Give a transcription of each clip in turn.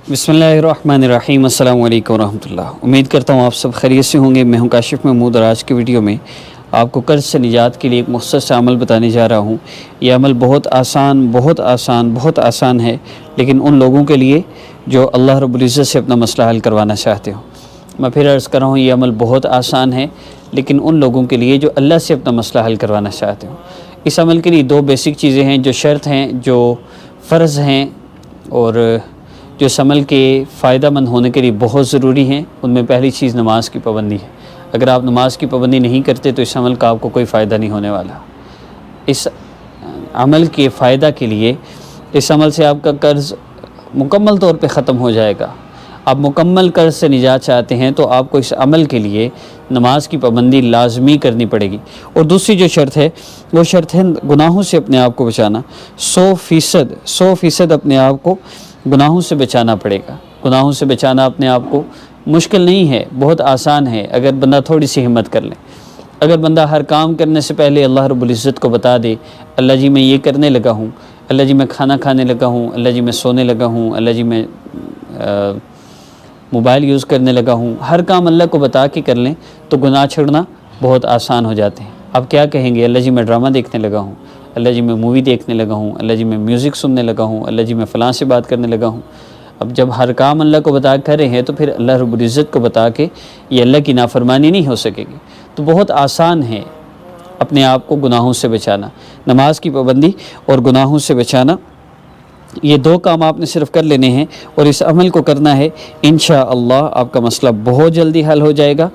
बिस्मिल्लाहिर्रहमानिर्रहीम। अस्सलाम वालेकुम रहमतुल्लाह। उम्मीद करता हूँ आप सब खैरियत से होंगे। मैं हूँ काशिफ महमूद और आज की वीडियो में आपको कर्ज से निजात के लिए एक मुख्तसर अमल बताने जा रहा हूँ। यह अमल बहुत आसान है, लेकिन उन लोगों के लिए जो अल्लाह रब्बुल इज़्ज़त से अपना मसला हल करवाना चाहते हो। मैं फिर अर्ज़ कर रहा हूँ, यह अमल बहुत आसान है, लेकिन उन लोगों के लिए जो अल्लाह से अपना मसला हल करवाना चाहते हो। इस अमल के लिए दो बेसिक चीज़ें हैं, जो शर्त हैं, जो फ़र्ज़ हैं और जो इस अमल के फ़ायदा मंद होने के लिए बहुत ज़रूरी हैं। उनमें पहली चीज़ नमाज की पाबंदी है। अगर आप नमाज की पाबंदी नहीं करते तो इस अमल का आपको कोई फ़ायदा नहीं होने वाला। इस अमल के फ़ायदा के लिए इस अमल से आपका कर्ज़ मुकम्मल तौर पे ख़त्म हो जाएगा। आप मुकम्मल कर्ज़ से निजात चाहते हैं तो आपको इस अमल के लिए नमाज की पाबंदी लाजमी करनी पड़ेगी। और दूसरी जो शर्त है वो शर्त है गुनाहों से अपने आप को बचाना। 100% अपने आप को गुनाहों से बचाना पड़ेगा। गुनाहों से बचाना अपने आप को मुश्किल नहीं है, बहुत आसान है अगर बंदा थोड़ी सी हिम्मत कर ले। अगर बंदा हर काम करने से पहले अल्लाह रब्बुल इज़्ज़त को बता दे, अल्लाह जी मैं ये करने लगा हूँ, अल्लाह जी मैं खाना खाने लगा हूँ, अल्लाह जी मैं सोने लगा हूँ, अल्लाह जी मैं मोबाइल यूज़ करने लगा हूँ, हर काम अल्लाह को बता के कर लें तो गुनाह छोड़ना बहुत आसान हो जाते हैं। अब क्या कहेंगे, अल्लाह जी मैं ड्रामा देखने लगा हूँ, अल्लाह जी मैं मूवी देखने लगा हूँ, अल्लाह जी मैं म्यूज़िक सुनने लगा हूँ, अल्लाह जी मैं फ़लाँ से बात करने लगा हूँ। अब जब हर काम अल्लाह को बता कर रहे हैं तो फिर अल्लाह रब्बुल इज़्ज़त को बता के ये अल्लाह की नाफरमानी नहीं हो सकेगी। तो बहुत आसान है अपने आप को गुनाहों से बचाना। नमाज की पाबंदी और गुनाहों से बचाना, ये दो काम आपने सिर्फ कर लेने हैं और इस अमल को करना है। इंशाअल्लाह आपका मसला बहुत जल्दी हल हो जाएगा।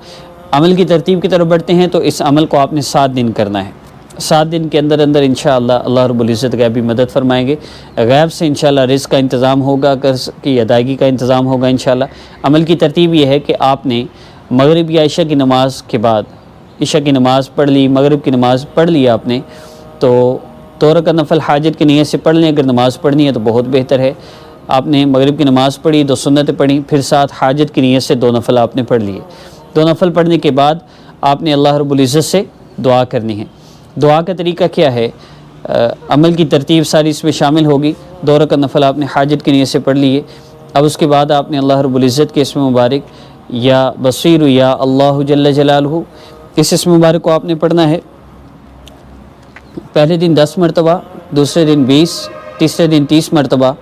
अमल की तरतीब की तरफ बढ़ते हैं तो इस अमल को आपने 7 दिन करना है। 7 दिन के अंदर अंदर इंशाअल्लाह अल्लाह रब्बुल इज़्ज़त गैबी मदद फरमाएंगे। गैब से इंशाअल्लाह रिज़्क़ का इंतज़ाम होगा, कर्ज़ की अदायगी का इंतज़ाम होगा इंशाअल्लाह। अमल की तरतीब ये है कि आपने मगरिब या इशा की नमाज़ के बाद, इशा की नमाज़ पढ़ ली, मगरिब की नमाज़ पढ़ ली आपने, तो 2 रकात नफल हाजत की नीयत से पढ़ लें। अगर नमाज़ पढ़नी है तो बहुत बेहतर है। आपने मगरिब की नमाज़ पढ़ी, 2 सुन्नतें पढ़ी, फिर साथ हाजत की नीयत से 2 नफल आपने पढ़ लिए। 2 नफल पढ़ने के बाद आपने अल्लाह रब्बुल इज़्ज़त से दुआ करनी है। दुआ का तरीका क्या है, अमल की तरतीब सारी इसमें शामिल होगी। 2 रकात नफल आपने हाजत की नीयत से पढ़ लिए। अब उसके बाद आपने अल्लाह रब्बुल इज़्ज़त के इसम मुबारक या बसीर या अल्लाह जल्ल जलालहू, इस इसम मुबारक को आपने पढ़ना है। पहले दिन 10 मरतबा, दूसरे दिन 20, तीसरे दिन 30 मरतबा,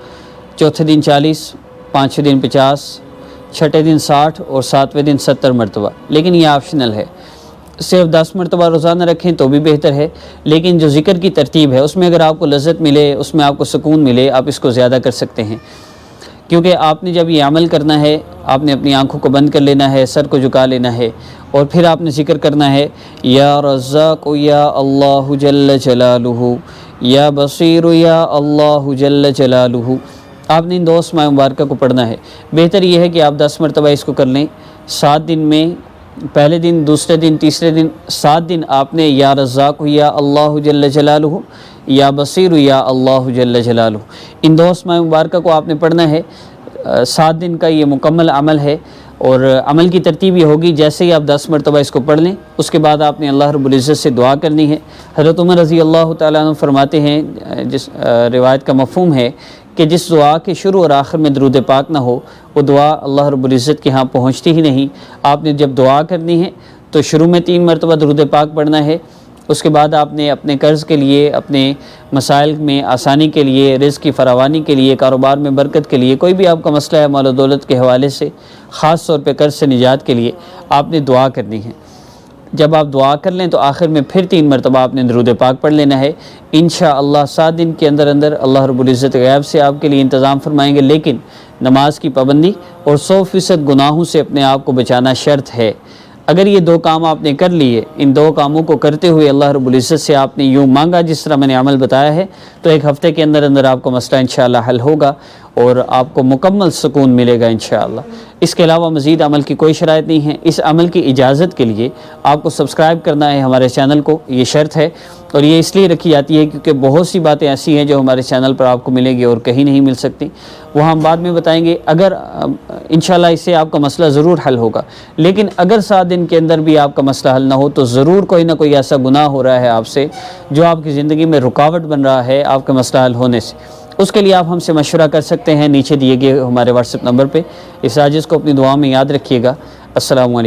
चौथे दिन 40, पाँचवें दिन 50, छठे दिन 60 और 7वें दिन 70 मरतबा। लेकिन ये ऑप्शनल है, सिर्फ 10 मरतबा रोज़ाना रखें तो भी बेहतर है। लेकिन जो ज़िक्र की तरतीब है उसमें अगर आपको लज़्ज़त मिले, उसमें आपको सुकून मिले, आप इसको ज़्यादा कर सकते हैं। क्योंकि आपने जब ये अमल करना है, आपने अपनी आंखों को बंद कर लेना है, सर को झुका लेना है और फिर आपने ज़िक्र करना है, या रज़्ज़ाक़ या अल्लाह जल्ल जलालुहु, या बसीर या अल्लाह जल्ल जलालुहु। आपने इन 2 अस्माए मुबारका को पढ़ना है। बेहतर यह है कि आप 10 मरतबा इसको कर लें 7 दिन में। पहले दिन, दूसरे दिन, तीसरे दिन, 7 दिन आपने या रज़्ज़ाक़ या अल्लाह जल्ल जलालुहु, या बसीर या अल्लाह जल्ल जलालुहु, इन 2 अस्माए मुबारका को आपने पढ़ना है। 7 दिन का ये मुकम्मल अमल है और अमल की तरतीब ये होगी, जैसे ही आप 10 मरतबा इसको पढ़ लें उसके बाद आपने अल्लाह रब्बुल इज़्ज़त से दुआ करनी है। हज़रत उमर रज़ी अल्लाह तआला अन्हु फरमाते हैं, जिस रिवायत का मफ़हूम है कि जिस दुआ के शुरू और आखिर में दरूद पाक ना हो वो दुआ अल्लाह रब्बुल इज़्ज़त के यहाँ पहुँचती ही नहीं। आपने जब दुआ करनी है तो शुरू में 3 मरतबा दरूद पाक पढ़ना है। उसके बाद आपने अपने कर्ज़ के लिए, अपने मसाइल में आसानी के लिए, रिज़्क़ की फरावानी के लिए, कारोबार में बरकत के लिए, कोई भी आपका मसला है माल और दौलत के हवाले से, ख़ास तौर पे कर्ज़ से निजात के लिए आपने दुआ करनी है। जब आप दुआ कर लें तो आखिर में फिर 3 मरतबा आपने दरूद पाक पढ़ लेना है। इंशाअल्लाह 7 दिन के अंदर अंदर अल्लाह रब्बुल इज़्ज़त गैब से आपके लिए इंतज़ाम फरमाएंगे। लेकिन नमाज की पाबंदी और 100% गुनाहों से अपने आप को बचाना शर्त है। अगर ये 2 काम आपने कर लिए, इन 2 कामों को करते हुए अल्लाह रब्बुल इज़्ज़त से आपने यूँ मांगा जिस तरह मैंने अमल बताया है, तो 1 हफ़्ते के अंदर अंदर आपका मसला इंशाअल्लाह हल होगा और आपको मुकम्मल सुकून मिलेगा इंशाअल्लाह। इसके अलावा मज़ीद अमल की कोई शराइत नहीं है। इस अमल की इजाज़त के लिए आपको सब्सक्राइब करना है हमारे चैनल को, ये शर्त है। और ये इसलिए रखी जाती है क्योंकि बहुत सी बातें ऐसी हैं जो हमारे चैनल पर आपको मिलेंगी और कहीं नहीं मिल सकती, वह हम बाद में बताएंगे। अगर इंशाअल्लाह इससे आपका मसला ज़रूर हल होगा। लेकिन अगर 7 दिन के अंदर भी आपका मसला हल ना हो तो ज़रूर कोई ना कोई ऐसा गुनाह हो रहा है आपसे जो आपकी ज़िंदगी में रुकावट बन रहा है आपका मसला हल होने से। اس کے لیے آپ ہم سے مشورہ کر سکتے ہیں نیچے دیے گئے ہمارے واٹس ایپ نمبر پہ۔ اس عاجز کو اپنی دعا میں یاد رکھیے گا۔ السلام علیکم۔